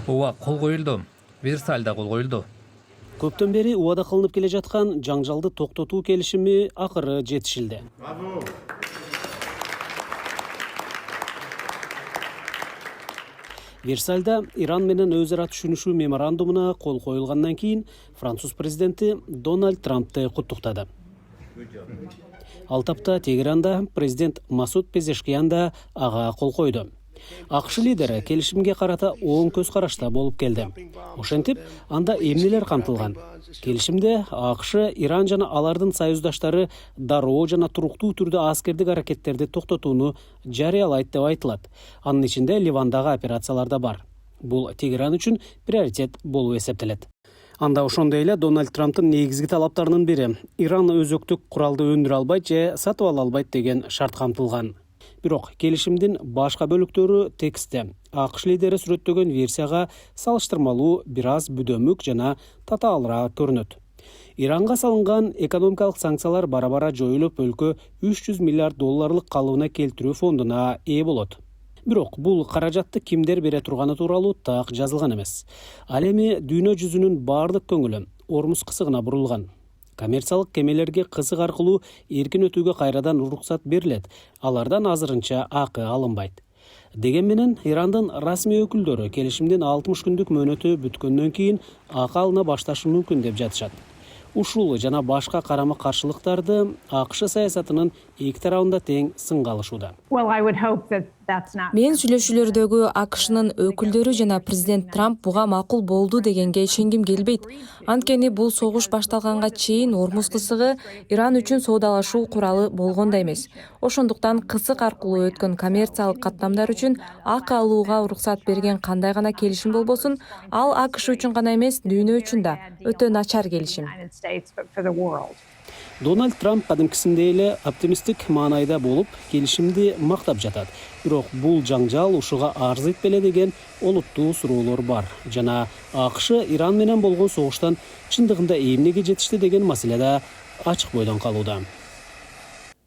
Ооба кол коюлду. Версальда кол коюлду. Көптөн бери убада кылынып келе жаткан жаңжалды токтотуу келишими акыры жетишилди. Версальда Иран менен өз ара түшүнүшүү меморандумуна кол коюлгандан кийин Француз президенти Дональд Трампты куттуктады. Ал тапта Тегеранда президент Масуд Пезешкиян да ага кол койду. АКШ лидери келишимге карата оң көз карашта болуп келди. Ошентип, анда эмнелер камтылган? Келишимде АКШ Иран жана алардын союздаштары дароо жана туруктуу түрдө аскердик аракеттерди токтотууну жарыялайт деп айтылат. Анын ичинде Ливандагы операциялар да бар. Бул Тегеран үчүн приоритет болуп эсептелет. Анда ошондой эле Дональд Трамптын негизги талаптарынын бири Иран өзөктүк куралды өндүрө албайт же сатып ала албайт деген шарт камтылган. Бирок келишимдин башка бөлүктөрү текстте АКШ лидери сүрөттөгөн версияга салыштырмалуу бир аз бүдөмүк жана татаалыраак көрүнөт. Иранга салынган экономикалык санкциялар бара-бара жоюлуп, өлкө 300 миллиард долларлык калыбына келтирүү фондуна ээ болот. Бирок бул каражатты кимдер бере турганы тууралуу так жазылган эмес. Ал эми дүйнө жүзүнүн бардык көңүлү Ормуз кысыгына бурулган. Коммерциялык кемелерге кысык аркылуу эркин өтүүгө кайрадан уруксат берилет. Алардан азырынча акы алынбайт. Деген менен Ирандын расмий өкүлдөрү келишимдин 60 күндүк мөөнөтү бүткөндөн кийин акы алына башташы мүмкүн деп жатышат. Ушул жана башка карама-каршылыктарды АКШ саясатынын эки тарабында тең сынга алышууда. Мен сүйлөшүүлөрдөгү АКШнын өкүлдөрү жана президент Трамп буга макул болду дегенге ишенгим келбейт. Анткени бул согуш башталганга чейин Ормуз кысыгы Иран үчүн соодалашуу куралы болгон да эмес. Ошондуктан кысык аркылуу өткөн коммерциялык каттамдар үчүн акы алууга уруксат берген кандай гана келишим болбосун, ал АКШ үчүн гана эмес, дүйнө үчүн да өтө начар келишим. Дональд Трамп кадимкисиндей эле оптимисттик маанайда болуп, келишимди мактап жатат. Бирок бул жаңжал ушуга арзыйт беле деген олуттуу суроолор бар. Жана АКШ Иран менен болгон согуштан чындыгында эмнеге жетишти деген маселе да ачык бойдон калууда.